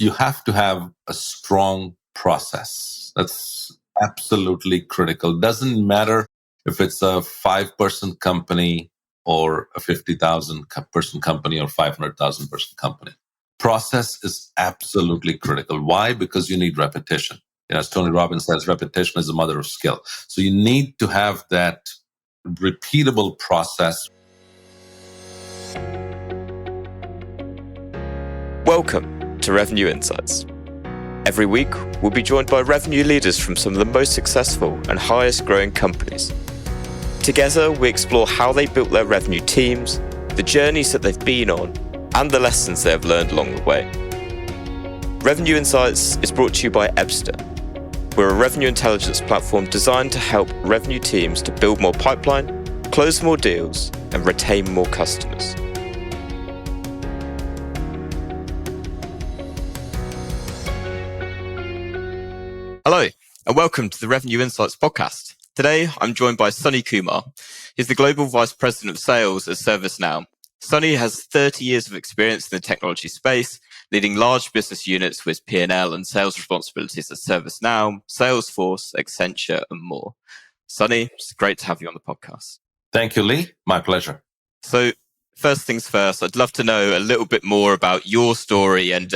you have to have a strong process. That's absolutely critical. Doesn't matter if it's a 5-person company or a 50,000 person company or 500,000 person company. Process is absolutely critical. Why? Because you need repetition. As Tony Robbins says, repetition is the mother of skill. So you need to have that repeatable process. Welcome to Revenue Insights. Every week, we'll be joined by revenue leaders from some of the most successful and highest growing companies. Together, we explore how they built their revenue teams, the journeys that they've been on, and the lessons they have learned along the way. Revenue Insights is brought to you by Ebster. We're a revenue intelligence platform designed to help revenue teams to build more pipeline, close more deals, and retain more customers. Hello, and welcome to the Revenue Insights podcast. Today, I'm joined by Sunne Kumaar. He's the Global Vice President of Sales at ServiceNow. Sunne has 30 years of experience in the technology space, leading large business units with P&L and sales responsibilities at ServiceNow, Salesforce, Accenture, and more. Sunne, it's great to have you on the podcast. Thank you, Lee. My pleasure. So, first things first, I'd love to know a little bit more about your story and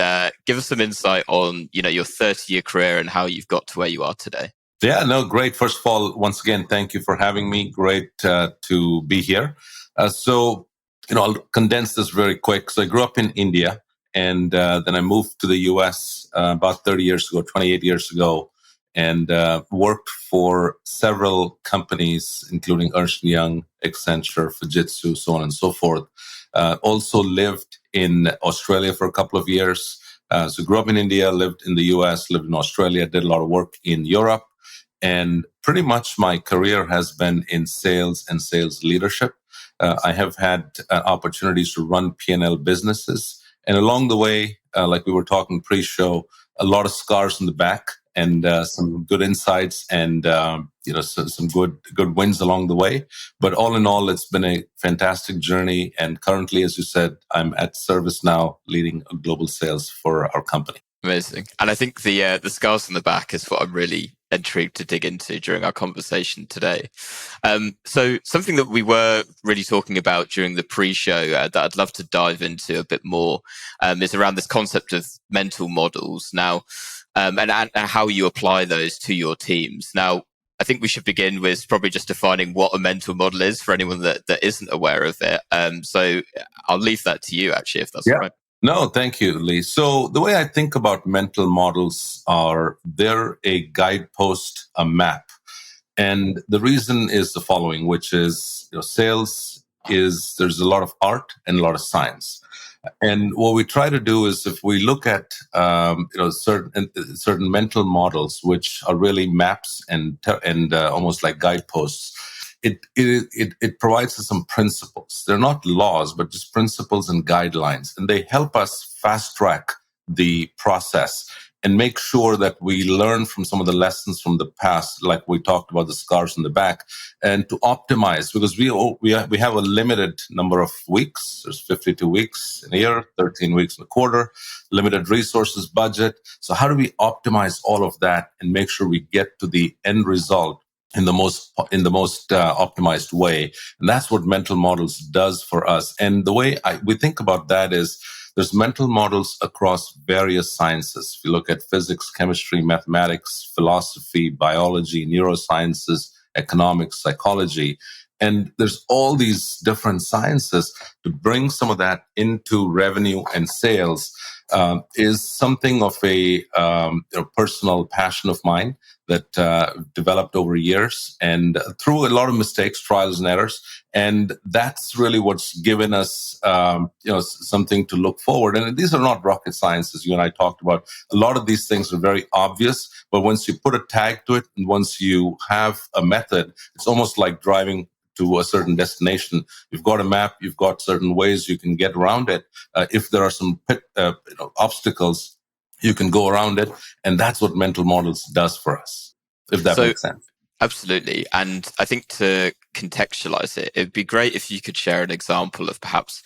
give us some insight on, your 30-year career and how you've got to where you are today. Yeah, no, great. First of all, once again, thank you for having me. Great to be here. I'll condense this very quick. So I grew up in India, and then I moved to the US about 30 years ago, 28 years ago, and worked for several companies, including Ernst & Young, Accenture, Fujitsu, so on and so forth. Also lived in Australia for a couple of years. So grew up in India, lived in the US, lived in Australia, did a lot of work in Europe. And pretty much my career has been in sales and sales leadership. I have had opportunities to run P&L businesses. And along the way, like we were talking pre-show, a lot of scars in the back and some good insights and some good wins along the way. But all in all, it's been a fantastic journey. And currently, as you said, I'm at ServiceNow leading global sales for our company. Amazing. And I think the scars on the back is what I'm really intrigued to dig into during our conversation today. So something that we were really talking about during the pre-show that I'd love to dive into a bit more is around this concept of mental models now, and how you apply those to your teams. Now, I think we should begin with probably just defining what a mental model is for anyone that isn't aware of it. So I'll leave that to you, actually, if that's all right. No, thank you, Lee. So the way I think about mental models are they're a guidepost, a map. And the reason is the following, which is sales is there's a lot of art and a lot of science. And what we try to do is if we look at certain mental models, which are really maps and almost like guideposts, it provides us some principles. They're not laws, but just principles and guidelines. And they help us fast track the process and make sure that we learn from some of the lessons from the past, like we talked about the scars in the back, and to optimize, because we have a limited number of weeks. There's 52 weeks in a year, 13 weeks in a quarter, limited resources, budget. So how do we optimize all of that and make sure we get to the end result in the most optimized way? And that's what mental models does for us. And the way we think about that is there's mental models across various sciences. If you look at physics, chemistry, mathematics, philosophy, biology, neurosciences, economics, psychology, and there's all these different sciences. To bring some of that into revenue and sales is something of a personal passion of mine that developed over years and through a lot of mistakes, trials and errors. And that's really what's given us, something to look forward. And these are not rocket sciences. You and I talked about a lot of these things are very obvious, but once you put a tag to it and once you have a method, it's almost like driving to a certain destination. You've got a map, you've got certain ways you can get around it. If there are some obstacles, you can go around it. And that's what mental models does for us, if that makes sense. Absolutely. And I think to contextualize it, it'd be great if you could share an example of perhaps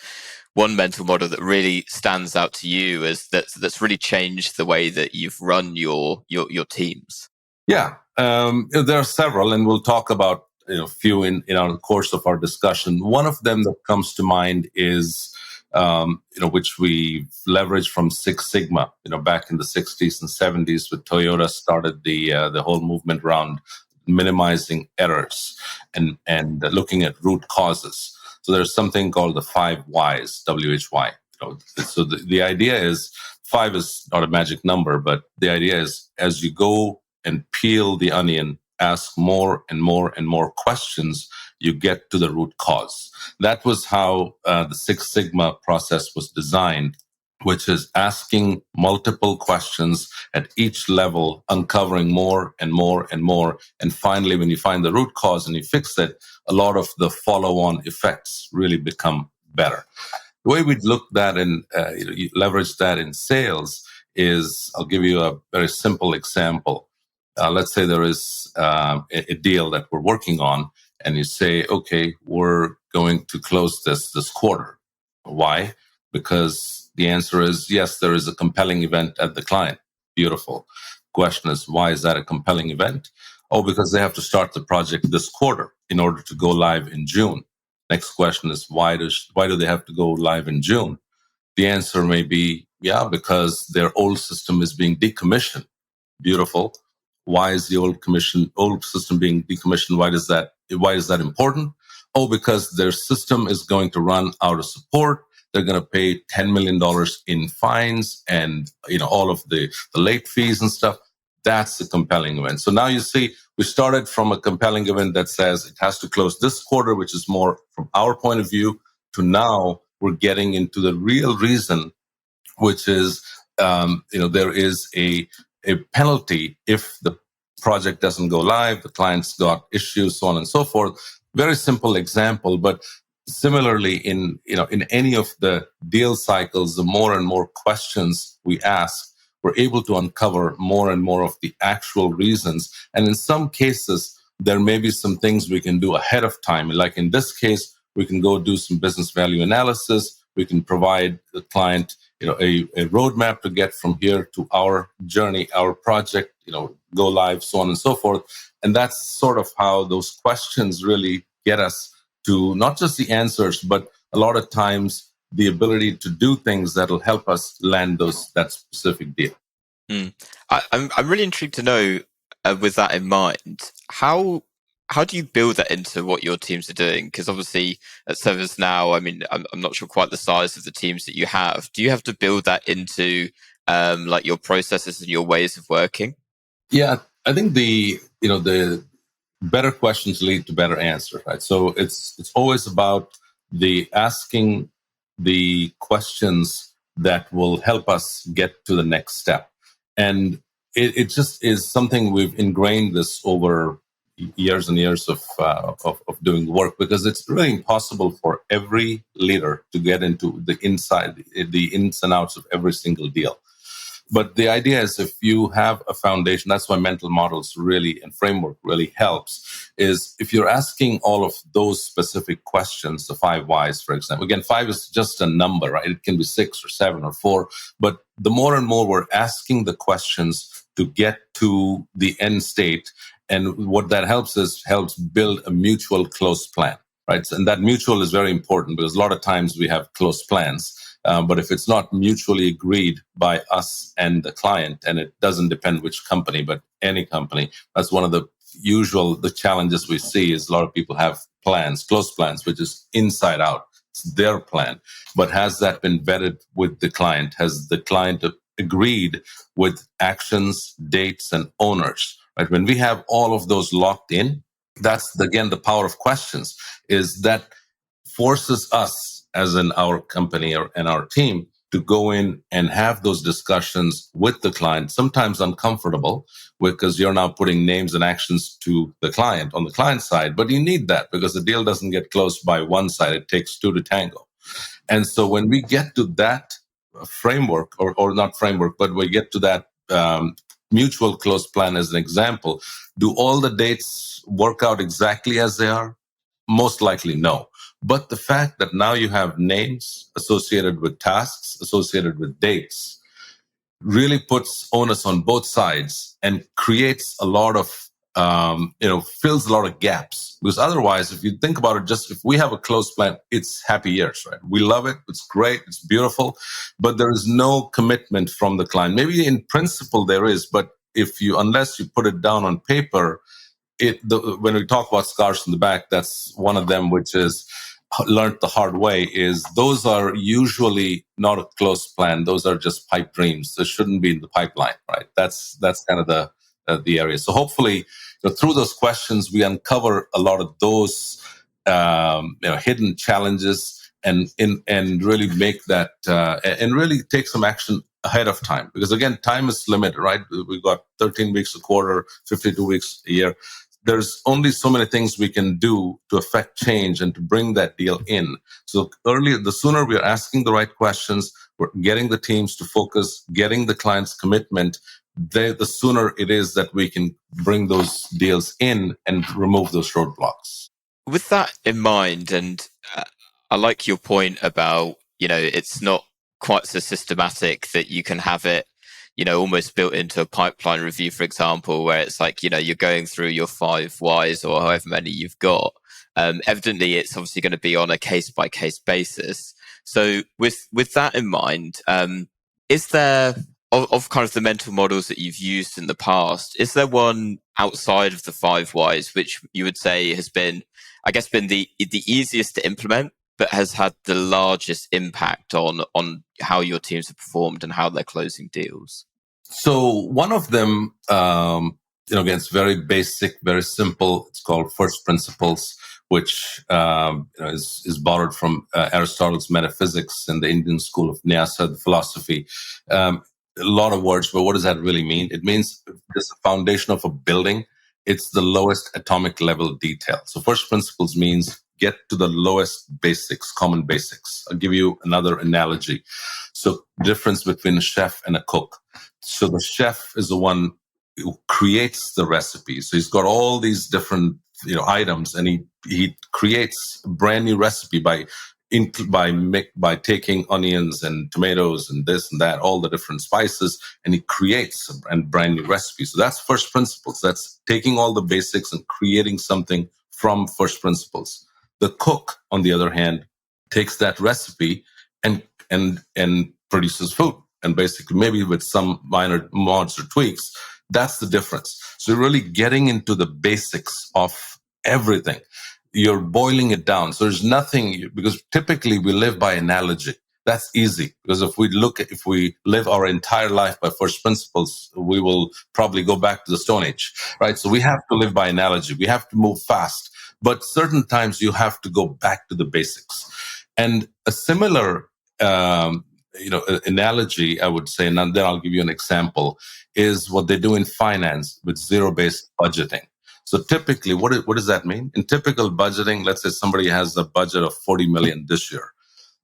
one mental model that really stands out to you as that's really changed the way that you've run your teams? Yeah, there are several, and we'll talk about a few in our course of our discussion. One of them that comes to mind is which we leveraged from Six Sigma. Back in the 60s and 70s, with Toyota, started the whole movement around minimizing errors and looking at root causes. So there's something called the 5 whys, WHY. So the idea is 5 is not a magic number, but the idea is as you go and peel the onion, ask more and more and more questions, you get to the root cause. That was how the Six Sigma process was designed, which is asking multiple questions at each level, uncovering more and more and more. And finally, when you find the root cause and you fix it, a lot of the follow-on effects really become better. The way we'd look at that and you leverage that in sales is, I'll give you a very simple example. Let's say there is a deal that we're working on, and you say, okay, we're going to close this quarter. Why? Because the answer is yes, there is a compelling event at the client. Beautiful. Question is, why is that a compelling event? Oh, because they have to start the project this quarter in order to go live in June. Next question is, why do they have to go live in June? The answer may be, yeah, because their old system is being decommissioned. Beautiful. Why is the old system being decommissioned? Why is that important? Oh, because their system is going to run out of support. They're going to pay $10 million in fines and all of the late fees and stuff. That's the compelling event. So now you see, we started from a compelling event that says it has to close this quarter, which is more from our point of view, to now we're getting into the real reason, which is there is a penalty if the project doesn't go live, the client's got issues, so on and so forth. Very simple example, but similarly in any of the deal cycles, the more and more questions we ask, we're able to uncover more and more of the actual reasons. And in some cases, there may be some things we can do ahead of time. Like in this case, we can go do some business value analysis. We can provide the client a roadmap to get from here to our journey, our project, go live, so on and so forth. And that's sort of how those questions really get us to not just the answers, but a lot of times the ability to do things that'll help us land that specific deal. I'm really intrigued to know, with that in mind, how do you build that into what your teams are doing? Because obviously at ServiceNow, I mean, I'm not sure quite the size of the teams that you have. Do you have to build that into like your processes and your ways of working? Yeah, I think the better questions lead to better answers, right? So it's always about the asking the questions that will help us get to the next step. And it just is something we've ingrained this over years and years of doing the work, because it's really impossible for every leader to get into the ins and outs of every single deal. But the idea is, if you have a foundation, that's why mental models really and framework really helps, is if you're asking all of those specific questions, the 5 whys, for example. Again, 5 is just a number, right? It can be 6 or 7 or 4. But the more and more we're asking the questions to get to the end state, and what that helps build a mutual close plan, right? And that mutual is very important, because a lot of times we have close plans. But if it's not mutually agreed by us and the client, and it doesn't depend which company, but any company, that's one of the challenges we see, is a lot of people have plans, close plans, which is inside out. It's their plan. But has that been vetted with the client? Has the client agreed with actions, dates, and owners? Right? When we have all of those locked in, that's, again, the power of questions, is that forces us, as in our company and our team, to go in and have those discussions with the client, sometimes uncomfortable, because you're now putting names and actions to the client on the client side. But you need that, because the deal doesn't get closed by one side. It takes two to tango. And so when we get to that framework, or not framework, but we get to that mutual close plan as an example, do all the dates work out exactly as they are? Most likely no. But the fact that now you have names associated with tasks, associated with dates, really puts onus on both sides and creates a lot of fills a lot of gaps. Because otherwise, if you think about it, just if we have a closed plan, it's happy years, right? We love it. It's great. It's beautiful. But there is no commitment from the client. Maybe in principle there is, but unless you put it down on paper, when we talk about scars in the back, that's one of them, which is learned the hard way, is those are usually not a closed plan. Those are just pipe dreams. They shouldn't be in the pipeline, right? That's kind of the area. So hopefully, through those questions, we uncover a lot of those hidden challenges and really make that and really take some action ahead of time. Because again, time is limited, right? We've got 13 weeks a quarter, 52 weeks a year. There's only so many things we can do to affect change and to bring that deal in. So the sooner we are asking the right questions, we're getting the teams to focus, getting the client's commitment, the sooner it is that we can bring those deals in and remove those roadblocks. With that in mind, and I like your point about, it's not quite so systematic that you can have it, almost built into a pipeline review, for example, where it's like, you're going through your 5 whys or however many you've got. Evidently, it's obviously going to be on a case-by-case basis. So with that in mind, is there, of kind of the mental models that you've used in the past, is there one outside of the 5 whys which you would say has been the easiest to implement, but has had the largest impact on how your teams have performed and how they're closing deals? So one of them, again, it's very basic, very simple. It's called first principles, which is borrowed from Aristotle's metaphysics and the Indian school of Nyaya, the philosophy. A lot of words, but what does that really mean? It means it's the foundation of a building. It's the lowest atomic level detail. So first principles means get to the lowest basics, common basics. I'll give you another analogy. So difference between a chef and a cook. So the chef is the one who creates the recipe. So he's got all these different items, and he creates a brand new recipe by taking onions and tomatoes and this and that, all the different spices, and he creates a brand new recipe. So that's first principles. That's taking all the basics and creating something from first principles. The cook, on the other hand, takes that recipe and produces food. And basically, maybe with some minor mods or tweaks, that's the difference. So you're really getting into the basics of everything. You're boiling it down. So there's nothing, because typically we live by analogy. That's easy, because if we live our entire life by first principles, we will probably go back to the Stone Age, right? So we have to live by analogy. We have to move fast. But certain times you have to go back to the basics. And a similar analogy, I would say, and then I'll give you an example, is what they do in finance with zero-based budgeting. So typically, what does that mean? In typical budgeting, let's say somebody has a budget of 40 million this year.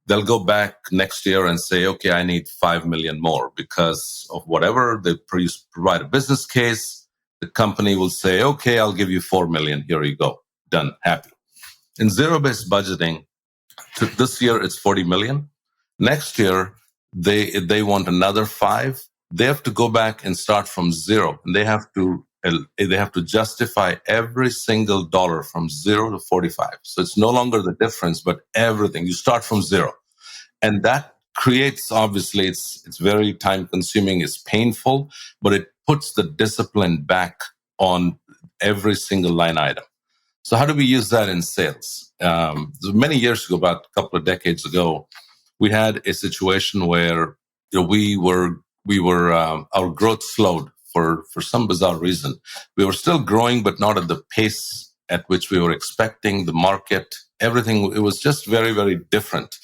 They'll go back next year and say, okay, I need 5 million more because of whatever. They provide a business case. The company will say, okay, I'll give you 4 million. Here you go. Done. Happy. In zero-based budgeting, this year it's 40 million. Next year, they want another 5. They have to go back and start from zero. And they have to justify every single dollar from 0 to 45. So it's no longer the difference, but everything. You start from zero. And that creates, obviously, it's very time consuming, it's painful, but it puts the discipline back on every single line item. So how do we use that in sales? Many years ago, about a couple of decades ago, we had a situation where our growth slowed for some bizarre reason. We were still growing, but not at the pace at which we were expecting. The market, everything, it was just very, very different.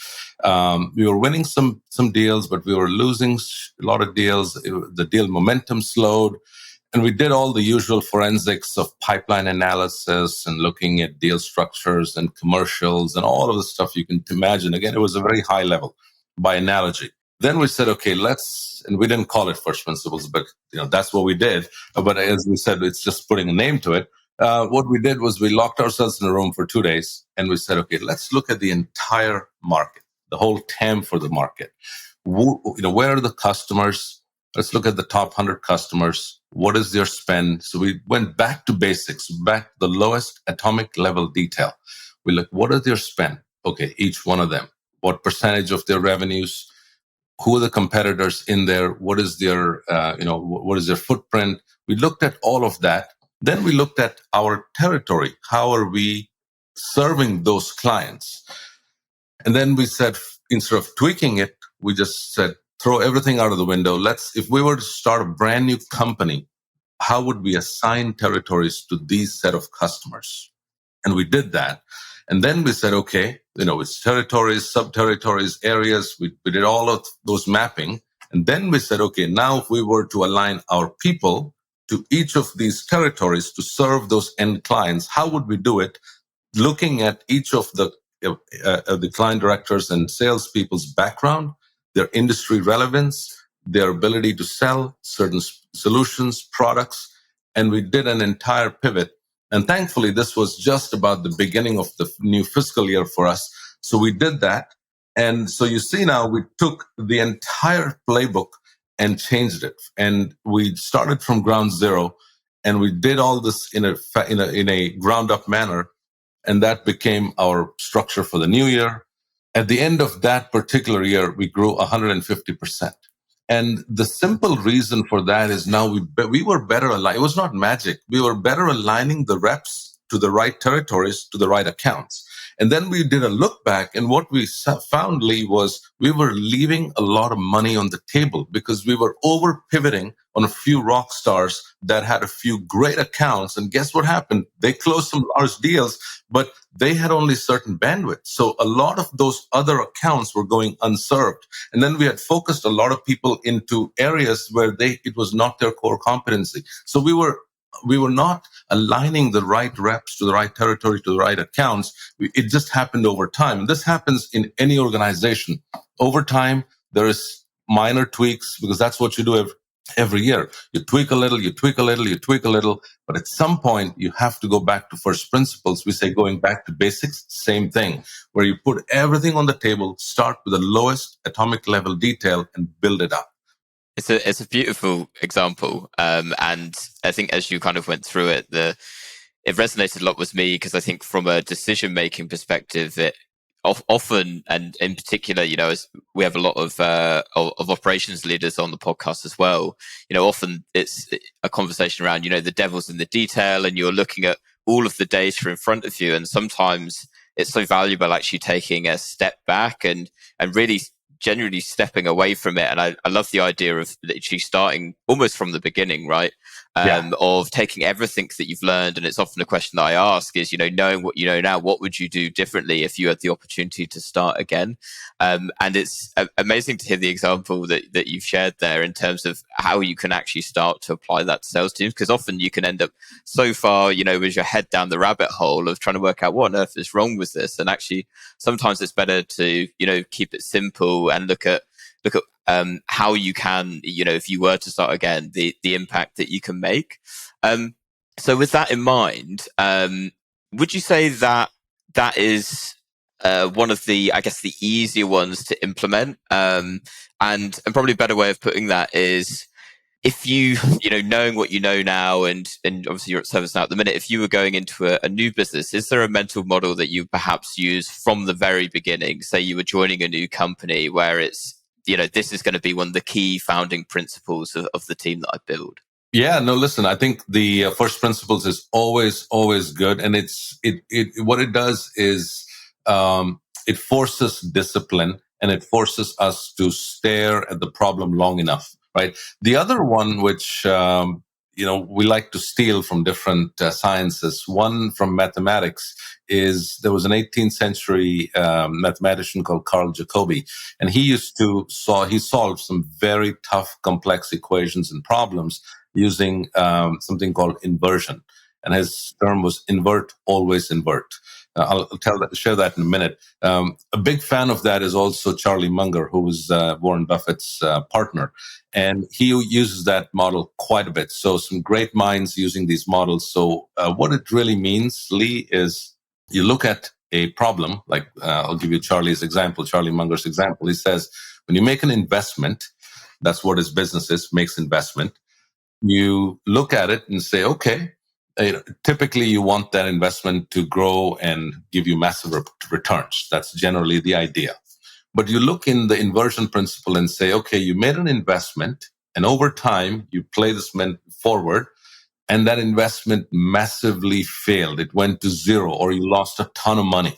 We were winning some deals, but we were losing a lot of deals. The deal momentum slowed. And we did all the usual forensics of pipeline analysis and looking at deal structures and commercials and all of the stuff you can imagine. Again, it was a very high level by analogy. Then we said, okay, and we didn't call it first principles, but that's what we did. But as we said, it's just putting a name to it. what we did was we locked ourselves in a room for 2 days and we said, okay, let's look at the entire market, the whole TAM for the market. Where are the customers? Let's look at the top 100 customers. What is their spend? So we went back to basics, back to the lowest atomic level detail. We look, what are their spend? Okay, each one of them. What percentage of their revenues? Who are the competitors in there? What is their, what is their footprint? We looked at all of that. Then we looked at our territory. How are we serving those clients? And then we said, instead of tweaking it, we just said, throw everything out of the window. If we were to start a brand new company, how would we assign territories to these set of customers? And we did that. And then we said, okay, it's territories, sub-territories, areas. We did all of those mapping. And then we said, okay, now if we were to align our people to each of these territories to serve those end clients, how would we do it? Looking at each of the client directors and salespeople's background, their industry relevance, their ability to sell certain solutions, products. And we did an entire pivot. And thankfully, this was just about the beginning of the new fiscal year for us. So we did that. And so you see now we took the entire playbook and changed it. And we started from ground zero. And we did all this in a ground up manner. And that became our structure for the new year. At the end of that particular year, we grew 150%. And the simple reason for that is now we were better aligned. It was not magic. We were better aligning the reps to the right territories, to the right accounts. And then we did a look back, and what we found, Lee, was we were leaving a lot of money on the table because we were over pivoting on a few rock stars that had a few great accounts. And guess what happened? They closed some large deals, but they had only certain bandwidth. So a lot of those other accounts were going unserved. And then we had focused a lot of people into areas where it was not their core competency. So we were not aligning the right reps to the right territory, to the right accounts. It just happened over time. And this happens in any organization. Over time, there is minor tweaks because that's what you do every year. You tweak a little, you tweak a little, you tweak a little. But at some point, you have to go back to first principles. We say going back to basics, same thing, where you put everything on the table, start with the lowest atomic level detail and build it up. It's a beautiful example. And I think as you kind of went through it, it resonated a lot with me because I think from a decision-making perspective, it often, and in particular, as we have a lot of operations leaders on the podcast as well, often it's a conversation around, the devil's in the detail and you're looking at all of the data in front of you. And sometimes it's so valuable actually taking a step back and really genuinely stepping away from it. And I love the idea of literally starting almost from the beginning, right? Of taking everything that you've learned. And it's often a question that I ask is, knowing what you know now, what would you do differently if you had the opportunity to start again? And it's amazing to hear the example that you've shared there in terms of how you can actually start to apply that to sales teams. Because often you can end up so far, with your head down the rabbit hole of trying to work out what on earth is wrong with this. And actually, sometimes it's better to, keep it simple and look at how you can, if you were to start again, the impact that you can make. So with that in mind, would you say that is one of the, I guess, the easier ones to implement? And probably a better way of putting that is if you, knowing what you know now, and obviously you're at ServiceNow at the minute, if you were going into a new business, is there a mental model that you perhaps use from the very beginning? Say you were joining a new company where it's, this is going to be one of the key founding principles of the team that I build. Yeah, no, listen, I think the first principles is always good. And what it does is, it forces discipline and it forces us to stare at the problem long enough, right? The other one, which, we like to steal from different sciences, one from mathematics, is there was an 18th century mathematician called Carl Jacobi, and he solved some very tough, complex equations and problems using something called inversion. And his term was invert, always invert. I'll share that in a minute. A big fan of that is also Charlie Munger, who was Warren Buffett's partner. And he uses that model quite a bit. So some great minds using these models. So what it really means, Lee, is you look at a problem, like I'll give you Charlie Munger's example. He says, when you make an investment, that's what his business is, makes investment. You look at it and say, okay, typically you want that investment to grow and give you massive returns. That's generally the idea. But you look in the inversion principle and say, okay, you made an investment and over time you play this forward and that investment massively failed. It went to zero or you lost a ton of money.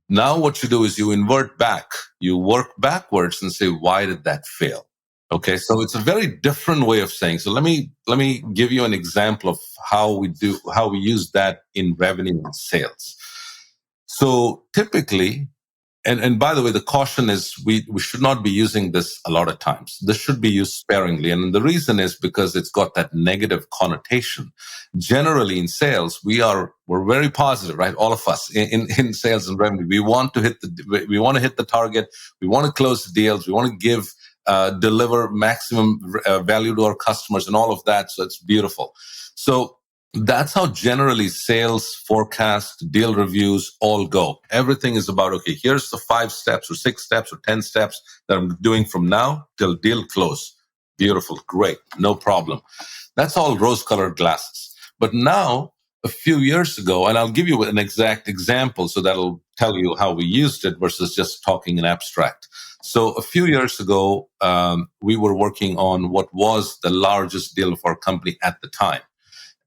Now what you do is you invert back, you work backwards and say, why did that fail? Okay, so it's a very different way of saying. So let me give you an example of how we use that in revenue and sales. So typically, and by the way, the caution is we should not be using this a lot of times. This should be used sparingly. And the reason is because it's got that negative connotation. Generally in sales, we're very positive, right? All of us in sales and revenue. We want to hit the target. We want to close the deals. We want to deliver maximum value to our customers and all of that. So it's beautiful. So that's how generally sales, forecast, deal reviews all go. Everything is about, okay, here's the 5 steps or 6 steps or 10 steps that I'm doing from now till deal close. Beautiful, great, no problem. That's all rose-colored glasses. But now, a few years ago, and I'll give you an exact example so that'll tell you how we used it versus just talking in abstract. So a few years ago, we were working on what was the largest deal of our company at the time.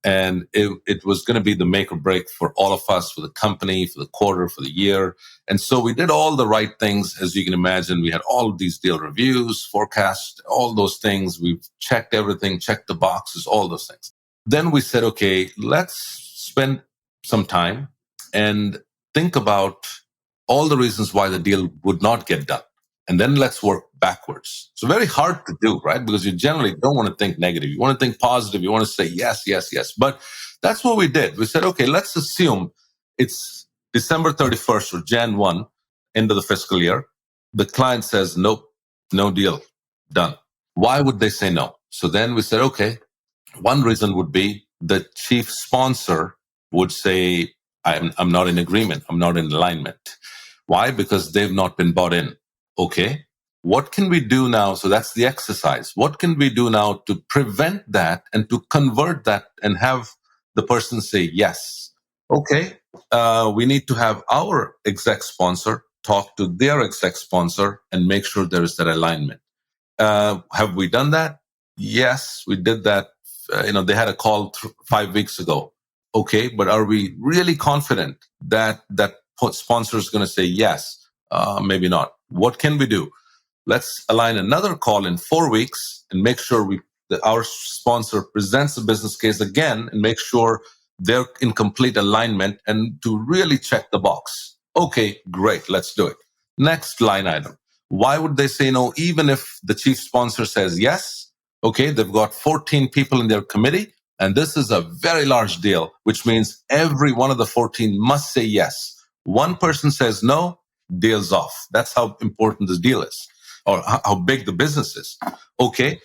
And it was going to be the make or break for all of us, for the company, for the quarter, for the year. And so we did all the right things. As you can imagine, we had all of these deal reviews, forecasts, all those things. We've checked everything, checked the boxes, all those things. Then we said, okay, let's spend some time and think about all the reasons why the deal would not get done. And then let's work backwards. It's very hard to do, right? Because you generally don't want to think negative. You want to think positive. You want to say yes, yes, yes. But that's what we did. We said, okay, let's assume it's December 31st or Jan 1, end of the fiscal year. The client says, nope, no deal, done. Why would they say no? So then we said, okay, one reason would be the chief sponsor would say, I'm not in agreement. I'm not in alignment. Why? Because they've not been bought in. Okay, what can we do now? So that's the exercise. What can we do now to prevent that and to convert that and have the person say yes? Okay, we need to have our exec sponsor talk to their exec sponsor and make sure there is that alignment. Have we done that? Yes, we did that. They had a call 5 weeks ago. Okay, but are we really confident that that sponsor is going to say yes? Maybe not. What can we do? Let's align another call in 4 weeks and make sure that our sponsor presents the business case again and make sure they're in complete alignment and to really check the box. Okay, great. Let's do it. Next line item. Why would they say no even if the chief sponsor says yes? Okay, they've got 14 people in their committee and this is a very large deal, which means every one of the 14 must say yes. One person says no, deal's off. That's how important this deal is or how big the business is. Okay.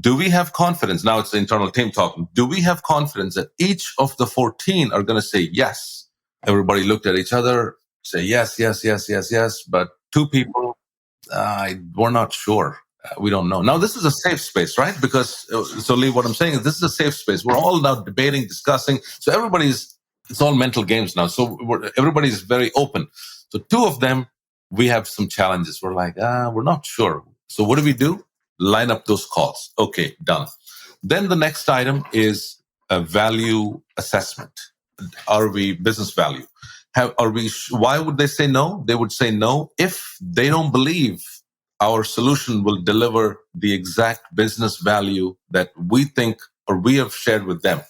Do we have confidence? Now it's the internal team talking. Do we have confidence that each of the 14 are going to say yes? Everybody looked at each other, say yes, yes, yes, yes, yes. But 2 people, we're not sure. We don't know. Now this is a safe space, right? Because, so Lee, what I'm saying is this is a safe space. We're all now debating, discussing. So it's all mental games now. So everybody's very open. So 2 of them, we have some challenges. We're like, we're not sure. So what do? Line up those calls. Okay, done. Then the next item is a value assessment. Are we business value? Why would they say no? They would say no if they don't believe our solution will deliver the exact business value that we think or we have shared with them.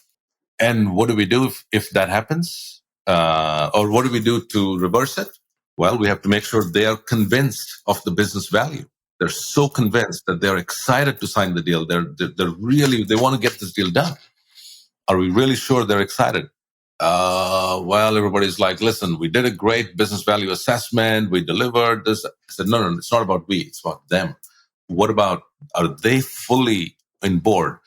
And what do we do if that happens? Or what do we do to reverse it? Well, we have to make sure they are convinced of the business value. They're so convinced that they're excited to sign the deal. They want to get this deal done. Are we really sure they're excited? Well, everybody's like, listen, we did a great business value assessment. We delivered this. I said, no, it's not about we. It's about them. What about, are they fully on board?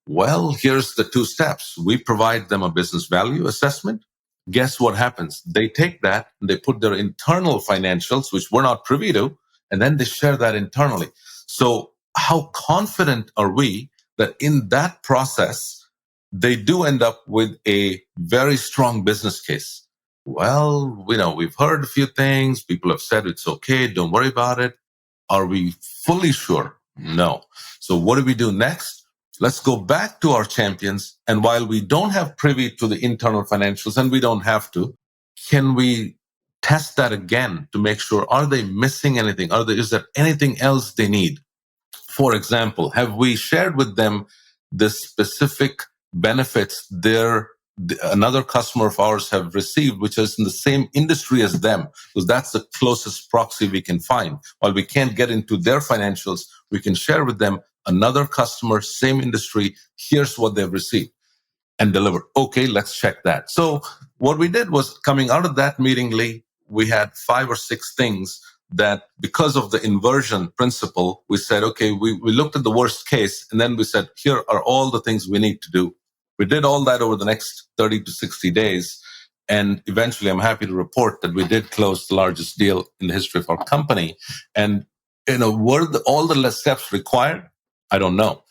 Well, here's the two steps. We provide them a business value assessment. Guess what happens? They take that and they put their internal financials, which we're not privy to, and then they share that internally. So how confident are we that in that process, they do end up with a very strong business case? Well, we've heard a few things. People have said it's okay. Don't worry about it. Are we fully sure? No. So what do we do next? Let's go back to our champions. And while we don't have privy to the internal financials, and we don't have to, can we test that again to make sure, are they missing anything? Is there anything else they need? For example, have we shared with them the specific benefits another customer of ours have received, which is in the same industry as them? Because that's the closest proxy we can find. While we can't get into their financials, we can share with them another customer, same industry. Here's what they've received and delivered. Okay, let's check that. So what we did was, coming out of that meeting, Lee, we had 5 or 6 things that, because of the inversion principle, we said, okay, we looked at the worst case, and then we said, here are all the things we need to do. We did all that over the next 30 to 60 days. And eventually, I'm happy to report that we did close the largest deal in the history of our company. And, were all the steps required? I don't know.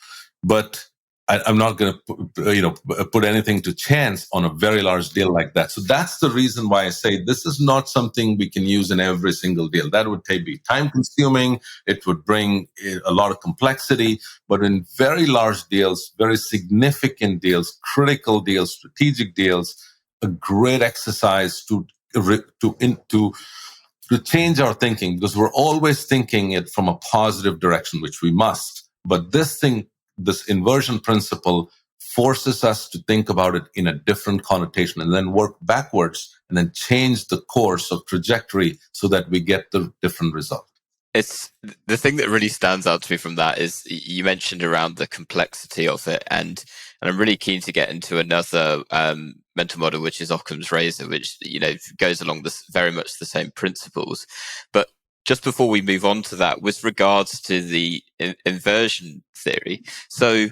But I'm not going to, put anything to chance on a very large deal like that. So that's the reason why I say this is not something we can use in every single deal. That would be time consuming. It would bring a lot of complexity. But in very large deals, very significant deals, critical deals, strategic deals, a great exercise to change our thinking, because we're always thinking it from a positive direction, which we must. But this inversion principle forces us to think about it in a different connotation, and then work backwards and then change the course of trajectory so that we get the different result. It's the thing that really stands out to me from that is you mentioned around the complexity of it, and I'm really keen to get into another mental model, which is Occam's razor, which goes along very much the same principles. But just before we move on to that, with regards to the inversion theory, so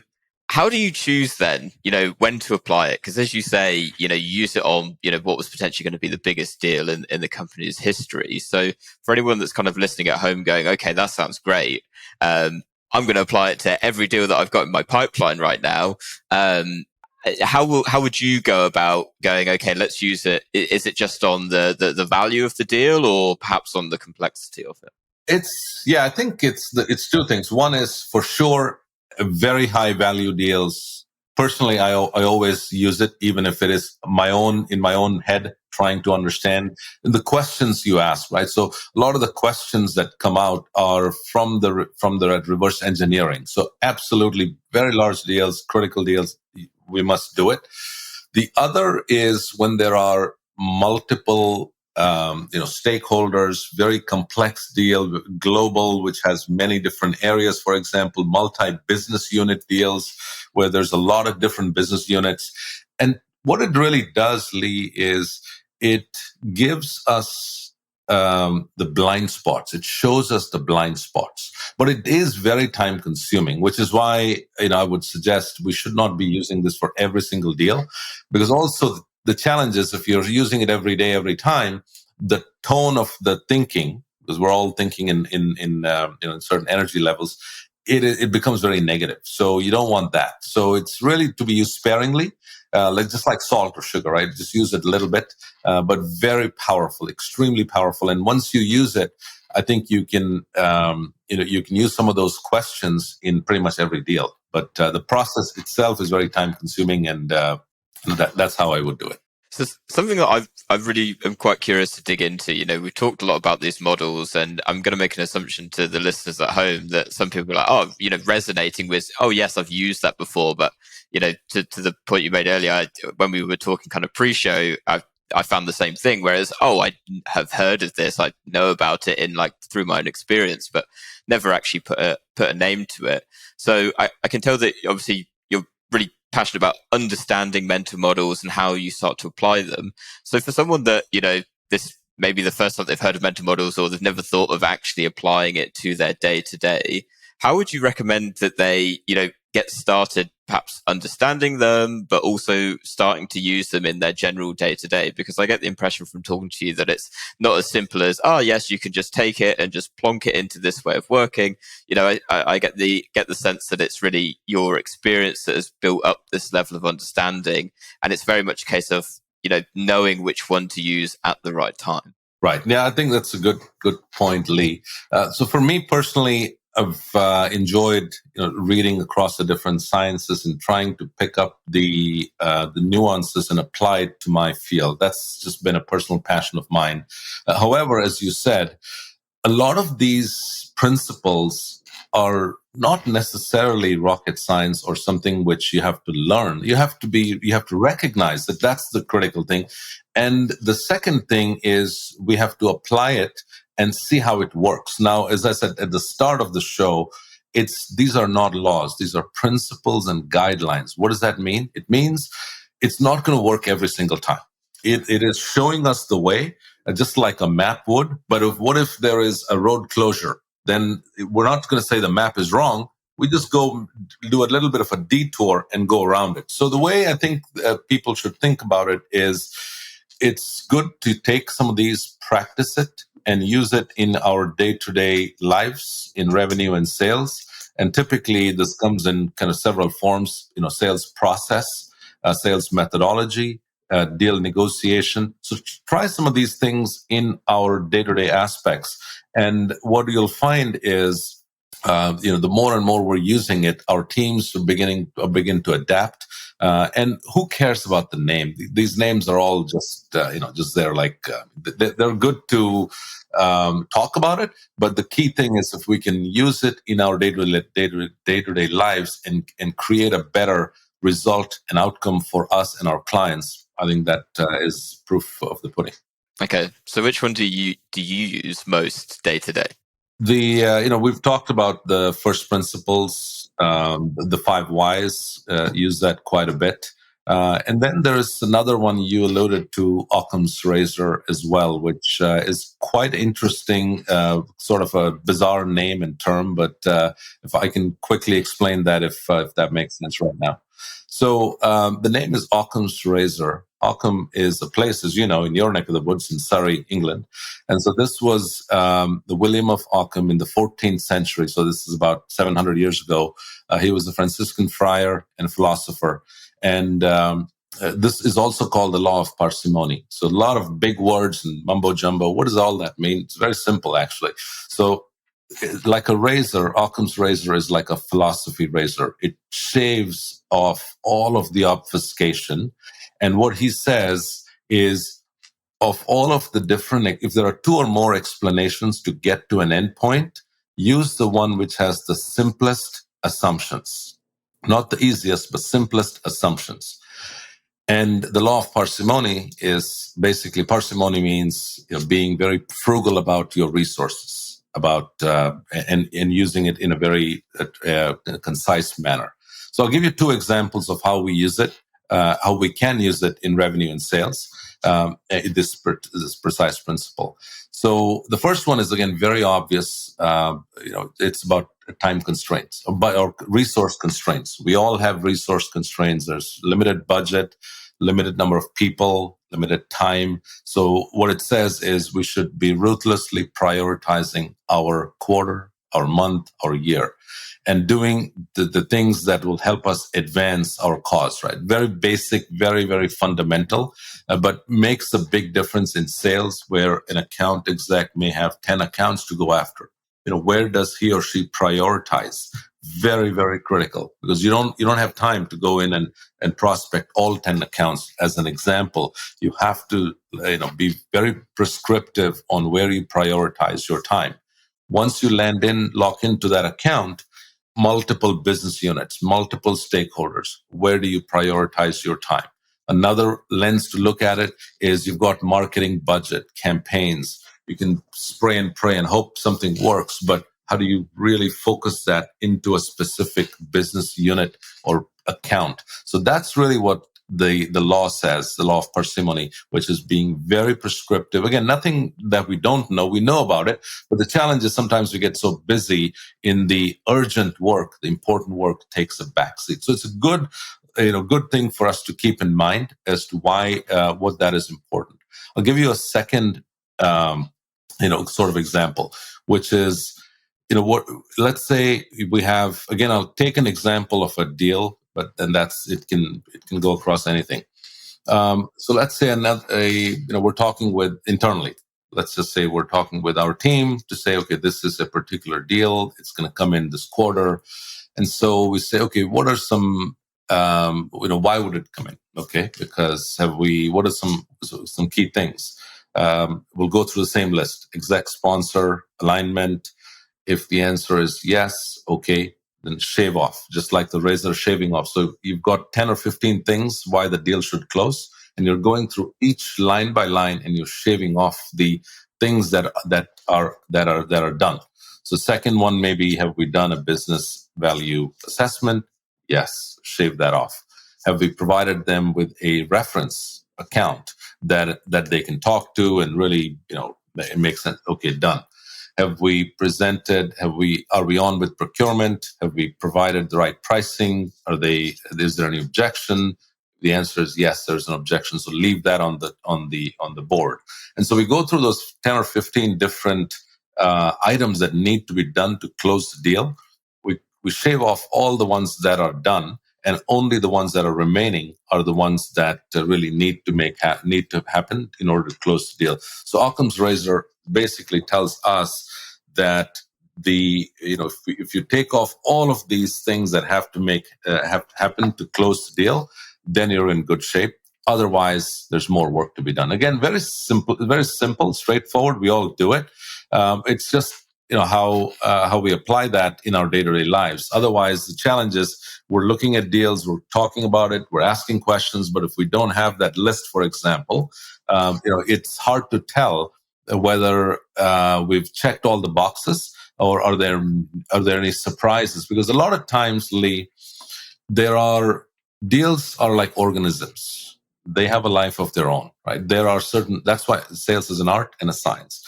how do you choose then, when to apply it? Because as you say, you use it on, what was potentially going to be the biggest deal in the company's history. So for anyone that's kind of listening at home going, okay, that sounds great. I'm going to apply it to every deal that I've got in my pipeline right now. How would you go about going, okay, let's use it? Is it just on the value of the deal, or perhaps on the complexity of it? I think it's two things. One is, for sure, very high value deals. Personally, I always use it, even if it is in my own head, trying to understand the questions you ask, right? So a lot of the questions that come out are from the reverse engineering. So absolutely, very large deals, critical deals, we must do it. The other is when there are multiple stakeholders, very complex deal, global, which has many different areas. For example, multi-business unit deals where there's a lot of different business units. And what it really does, Lee, is it gives us the blind spots. It shows us the blind spots, but it is very time consuming, which is why, I would suggest we should not be using this for every single deal, because also the challenge is, if you're using it every day, every time, the tone of the thinking, because we're all thinking in certain energy levels, it becomes very negative. So you don't want that. So it's really to be used sparingly, just like salt or sugar, right? Just use it a little bit, but very powerful, extremely powerful. And once you use it, I think you can use some of those questions in pretty much every deal. But the process itself is very time consuming, and that's how I would do it. So something that I really am quite curious to dig into, we've talked a lot about these models, and I'm going to make an assumption to the listeners at home that some people are like, resonating with, oh yes, I've used that before. But, to the point you made earlier, when we were talking kind of pre-show, I found the same thing. Whereas, I have heard of this, I know about it through my own experience, but never actually put a name to it. So I can tell that obviously you're really passionate about understanding mental models and how you start to apply them. So for someone that, this may be the first time they've heard of mental models or they've never thought of actually applying it to their day to day, how would you recommend that they, get started perhaps understanding them, but also starting to use them in their general day to day? Because I get the impression from talking to you that it's not as simple as, yes, you can just take it and just plonk it into this way of working. I get the sense that it's really your experience that has built up this level of understanding. And it's very much a case of, knowing which one to use at the right time. Right. Yeah, I think that's a good point, Lee. So for me personally, I've enjoyed reading across the different sciences and trying to pick up the nuances and apply it to my field. That's just been a personal passion of mine. However, as you said, a lot of these principles are not necessarily rocket science or something which you have to learn. You have to recognize that that's the critical thing. And the second thing is we have to apply it and see how it works. Now, as I said at the start of the show, these are not laws. These are principles and guidelines. What does that mean? It means it's not going to work every single time. It is showing us the way, just like a map would. But what if there is a road closure? Then we're not going to say the map is wrong. We just go do a little bit of a detour and go around it. So the way I think people should think about it is it's good to take some of these, practice it, and use it in our day-to-day lives in revenue and sales. And typically this comes in kind of several forms, sales process, sales methodology, deal negotiation. So try some of these things in our day-to-day aspects. And what you'll find is, the more and more we're using it, our teams begin to adapt. And who cares about the name? These names are all just there. Like they're good to talk about it. But the key thing is if we can use it in our day-to-day lives and create a better result and outcome for us and our clients, I think that is proof of the pudding. Okay, so which one do you use most day to day? We've talked about the first principles, the 5 whys, use that quite a bit. And then there's another one you alluded to, Occam's razor as well, which is quite interesting, sort of a bizarre name and term, but if I can quickly explain that, if that makes sense right now. So the name is Occam's razor. Occam is a place, as you know, in your neck of the woods in Surrey, England. And so this was the William of Occam in the 14th century. So this is about 700 years ago. He was a Franciscan friar and philosopher. And this is also called the law of parsimony. So a lot of big words and mumbo jumbo. What does all that mean? It's very simple, actually. So like a razor, Occam's razor is like a philosophy razor. It shaves off all of the obfuscation. And what he says is, of all of the different, if there are 2 or more explanations to get to an endpoint, use the one which has the simplest assumptions. Not the easiest, but simplest assumptions. And the law of parsimony is basically, parsimony means being very frugal about your resources, and using it in a very concise manner. So I'll give you 2 examples of how we use it, how we can use it in revenue and sales, this precise principle. So the first one is, again, very obvious. It's about time constraints or resource constraints. We all have resource constraints. There's limited budget, limited number of people, limited time. So what it says is we should be ruthlessly prioritizing our quarter, our month, our year, and doing the things that will help us advance our cause, right? Very basic, very, very fundamental, but makes a big difference in sales, where an account exec may have 10 accounts to go after. Where does he or she prioritize? Very, very critical, because you don't have time to go in and prospect all 10 accounts. As an example, you have to be very prescriptive on where you prioritize your time. Once you lock into that account, multiple business units, multiple stakeholders, where do you prioritize your time? Another lens to look at it is you've got marketing budget, campaigns. You can spray and pray and hope something works, but how do you really focus that into a specific business unit or account. So that's really what the law says, the law of parsimony, which is being very prescriptive. Again, nothing that we don't know, we know about it, but the challenge is sometimes we get so busy in the urgent work, the important work takes a backseat. So it's a good thing for us to keep in mind as to why, what that is important. I'll give you a second, sort of example, which is, let's say we have, again, I'll take an example of a deal, but then it can go across anything. So let's say we're talking with internally. Let's just say we're talking with our team to say, okay, this is a particular deal. It's going to come in this quarter. And so we say, okay, what are some, why would it come in? Okay, because what are some key things? We'll go through the same list: exec, sponsor, alignment. If the answer is yes, okay, then shave off, just like the razor shaving off. So you've got 10 or 15 things why the deal should close, and you're going through each line by line, and you're shaving off the things that are done. So second one, maybe, have we done a business value assessment? Yes, shave that off. Have we provided them with a reference account that they can talk to and really, it makes sense? Okay, done. Have we presented? Are we on with procurement? Have we provided the right pricing? Is there any objection? The answer is yes, there's an objection. So leave that on the board. And so we go through those 10 or 15 different items that need to be done to close the deal. We shave off all the ones that are done, and only the ones that are remaining are the ones that really need to happen in order to close the deal. So Occam's razor basically tells us that if you take off all of these things that have to have happen to close the deal, then you're in good shape. Otherwise, there's more work to be done. Again, very simple, straightforward. We all do it. It's just how we apply that in our day-to-day lives. Otherwise, the challenge is we're looking at deals, we're talking about it, we're asking questions, but if we don't have that list, for example, it's hard to tell whether we've checked all the boxes, or are there any surprises? Because a lot of times, Lee, deals are like organisms. They have a life of their own, right? That's why sales is an art and a science.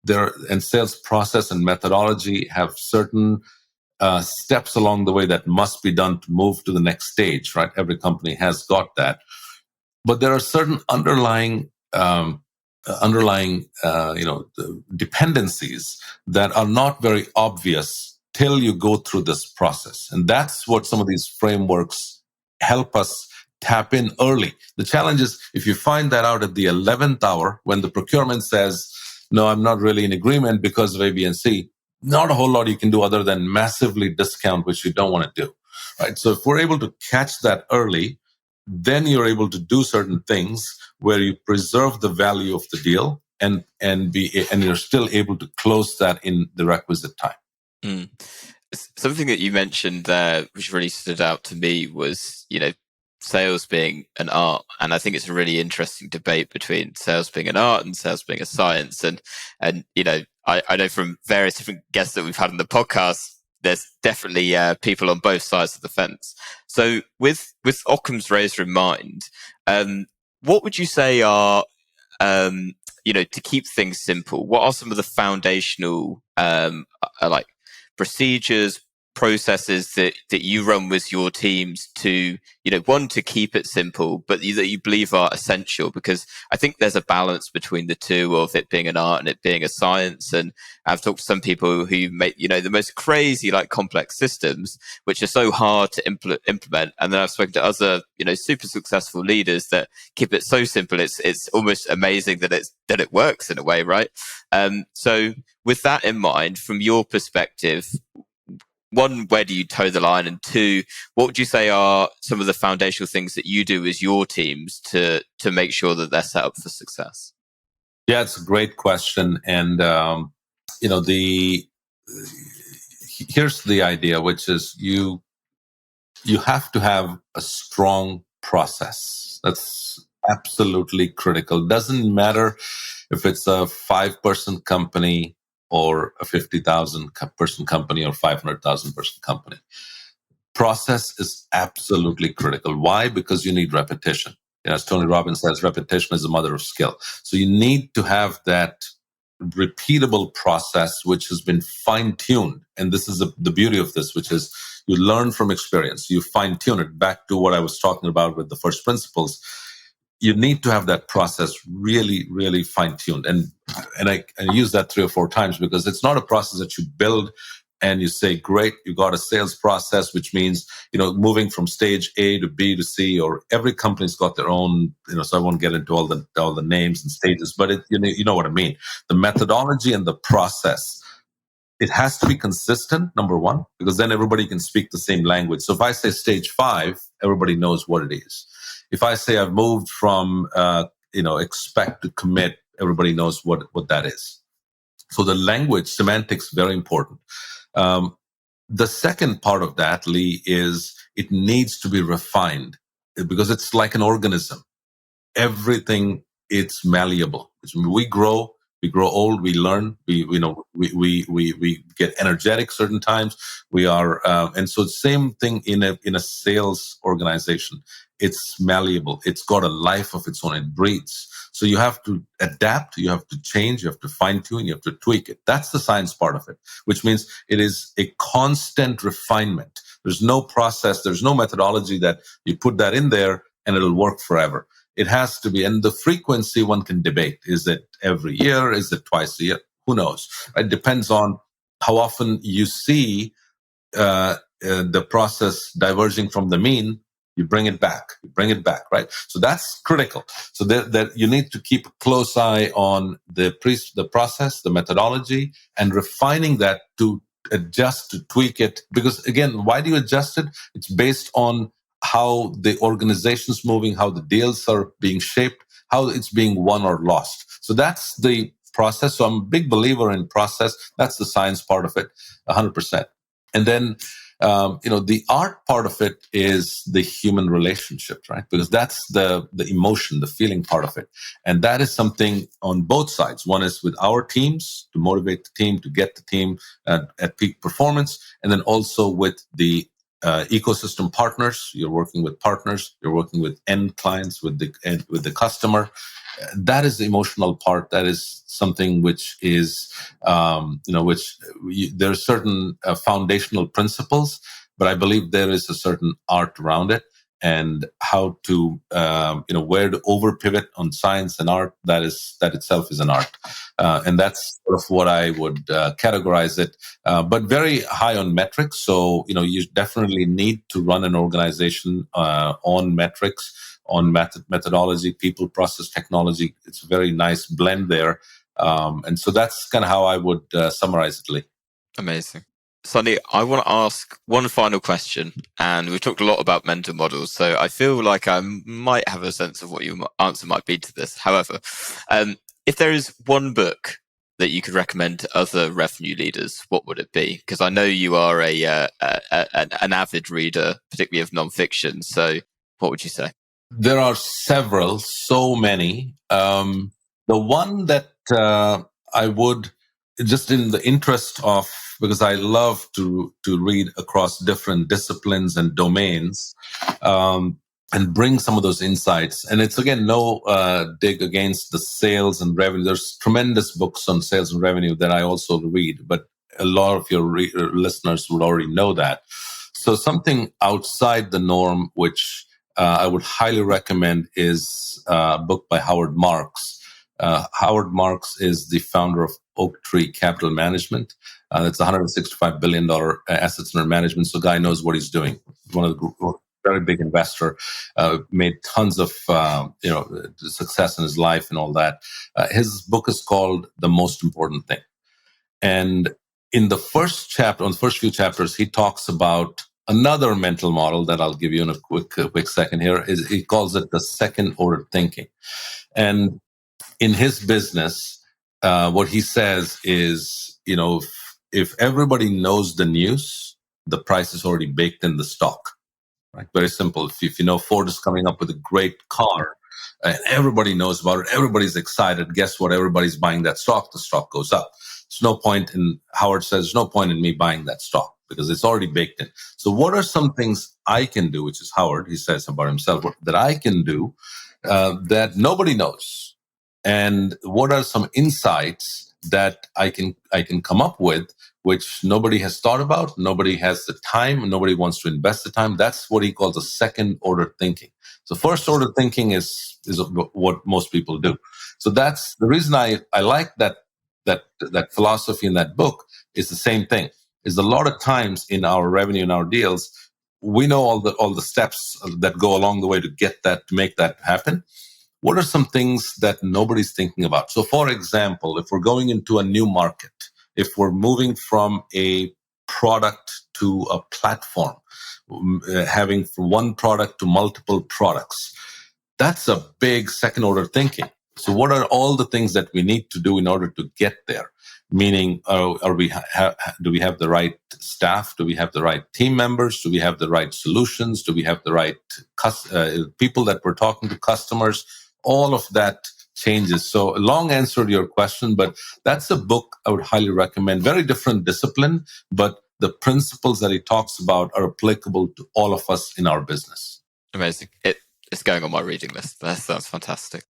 And sales process and methodology have certain steps along the way that must be done to move to the next stage, right? Every company has got that. But there are certain underlying dependencies that are not very obvious till you go through this process. And that's what some of these frameworks help us tap in early. The challenge is if you find that out at the 11th hour, when the procurement says, no, I'm not really in agreement because of A, B, and C, not a whole lot you can do other than massively discount, which you don't want to do, right? So if we're able to catch that early, then you're able to do certain things where you preserve the value of the deal and you're still able to close that in the requisite time. Mm. Something that you mentioned there, which really stood out to me, was sales being an art. And I think it's a really interesting debate between sales being an art and sales being a science. And I know from various different guests that we've had on the podcast, there's definitely people on both sides of the fence. So with Occam's razor in mind, what would you say are, to keep things simple, what are some of the foundational procedures, processes that you run with your teams to, one, to keep it simple, but that you believe are essential? Because I think there's a balance between the two, of it being an art and it being a science. And I've talked to some people who make, the most crazy, complex systems, which are so hard to implement. And then I've spoken to other, super successful leaders that keep it so simple. It's almost amazing that it works in a way, right? So with that in mind, from your perspective, one, where do you toe the line? And two, what would you say are some of the foundational things that you do as your teams to make sure that they're set up for success? Yeah, it's a great question. And, here's the idea, which is you have to have a strong process. That's absolutely critical. Doesn't matter if it's a 5-person company or a 50,000 person company or 500,000 person company. process is absolutely critical. Why? Because you need repetition. As Tony Robbins says, repetition is the mother of skill. So you need to have that repeatable process which has been fine-tuned. And this is the beauty of this, which is you learn from experience. You fine-tune it. Back to what I was talking about with the first principles. You need to have that process really, really fine-tuned. And I use that 3 or 4 times because it's not a process that you build and you say, great, you got a sales process, which means, moving from stage A to B to C, or every company's got their own, so I won't get into all the names and stages, but you know what I mean. The methodology and the process, it has to be consistent, number one, because then everybody can speak the same language. So if I say stage 5, everybody knows what it is. If I say I've moved from, expect to commit, everybody knows what that is. So the language, semantics, very important. The second part of that, Lee, is it needs to be refined because it's like an organism. Everything, it's malleable. We grow old, we learn, we get energetic certain times. We are, and so same thing in a sales organization. It's malleable. It's got a life of its own. It breathes. So you have to adapt, you have to change, you have to fine tune, you have to tweak it. That's the science part of it, which means it is a constant refinement. There's no process, there's no methodology that you put that in there and it'll work forever. It has to be, and the frequency one can debate. Is it every year? Is it twice a year? Who knows? It depends on how often you see the process diverging from the mean. You bring it back, right? So that's critical. So that you need to keep a close eye on the process, the methodology, and refining that to adjust, to tweak it. Because again, why do you adjust it? It's based on how the organization's moving, how the deals are being shaped, how it's being won or lost. So that's the process. So I'm a big believer in process. That's the science part of it, 100%. And then, the art part of it is the human relationships, right? Because that's the emotion, the feeling part of it. And that is something on both sides. One is with our teams to motivate the team, to get the team at peak performance. And then also with the ecosystem partners. You're working with partners, you're working with end clients, with the customer. That is the emotional part. That is something which is, there are certain foundational principles, but I believe there is a certain art around it, and how to, where to over pivot on science and art. That itself is an art, and that's sort of what I would categorize it. But very high on metrics. So you definitely need to run an organization on metrics, on methodology, people, process, technology. It's a very nice blend there. And so that's kind of how I would summarize it, Lee. Amazing. Sunny, I want to ask one final question, and we've talked a lot about mental models, so I feel like I might have a sense of what your answer might be to this. However, if there is one book that you could recommend to other revenue leaders, what would it be? Because I know you are an avid reader, particularly of nonfiction. So what would you say? There are several, so many. The one that I would, just in the interest of, because I love to read across different disciplines and domains, and bring some of those insights. And it's, again, no dig against the sales and revenue. There's tremendous books on sales and revenue that I also read, but a lot of your listeners would already know that. So something outside the norm, which I would highly recommend, is a book by Howard Marks. Howard Marks is the founder of Oak Tree Capital Management. It's $165 billion assets under management. So guy knows what he's doing. One of the very big investor, made tons of success in his life and all that. His book is called The Most Important Thing. And in the first chapter, on the first few chapters, he talks about another mental model that I'll give you in a quick second here. He calls it the second order thinking. And in his business, what he says is, if everybody knows the news, the price is already baked in the stock. Right? Very simple. If you know Ford is coming up with a great car, and everybody knows about it, everybody's excited. Guess what? Everybody's buying that stock. The stock goes up. There's no point in, Howard says, there's no point in me buying that stock. because it's already baked in. So what are some things I can do, which is Howard, he says about himself, that I can do that nobody knows? And what are some insights that I can come up with, which nobody has thought about, nobody has the time, nobody wants to invest the time? That's what he calls a second order thinking. So first order thinking is what most people do. So that's the reason I like that philosophy in that book. Is the same thing. Is a lot of times in our revenue, in our deals, we know all the steps that go along the way to make that happen. What are some things that nobody's thinking about? So, for example, if we're going into a new market, if we're moving from a product to a platform, having from one product to multiple products, that's a big second order thinking. So what are all the things that we need to do in order to get there? Meaning, do we have the right staff? Do we have the right team members? Do we have the right solutions? Do we have the right people that we're talking to, customers? All of that changes. So a long answer to your question, but that's a book I would highly recommend. Very different discipline, but the principles that he talks about are applicable to all of us in our business. Amazing. It's going on my reading list. That sounds fantastic.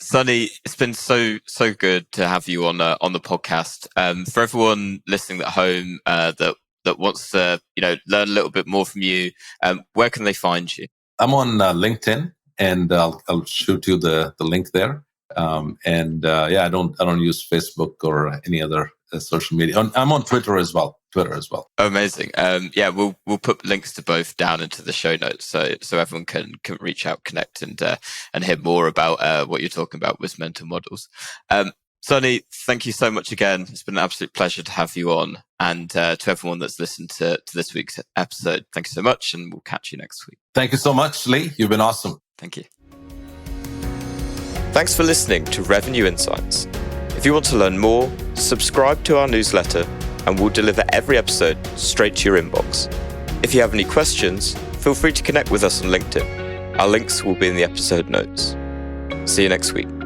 Sunne, it's been so good to have you on the podcast. For everyone listening at home that wants to learn a little bit more from you, where can they find you? I'm on LinkedIn, and I'll shoot you the link there. I don't use Facebook or any other social media. I'm on Twitter as well. Amazing. We'll put links to both down into the show notes, so everyone can reach out, connect, and hear more about what you're talking about with mental models. Sunne, thank you so much again. It's been an absolute pleasure to have you on, and to everyone that's listened to this week's episode, thank you so much, and we'll catch you next week. Thank you so much, Lee. You've been awesome. Thank you. Thanks for listening to Revenue Insights. If you want to learn more, subscribe to our newsletter, and we'll deliver every episode straight to your inbox. If you have any questions, feel free to connect with us on LinkedIn. Our links will be in the episode notes. See you next week.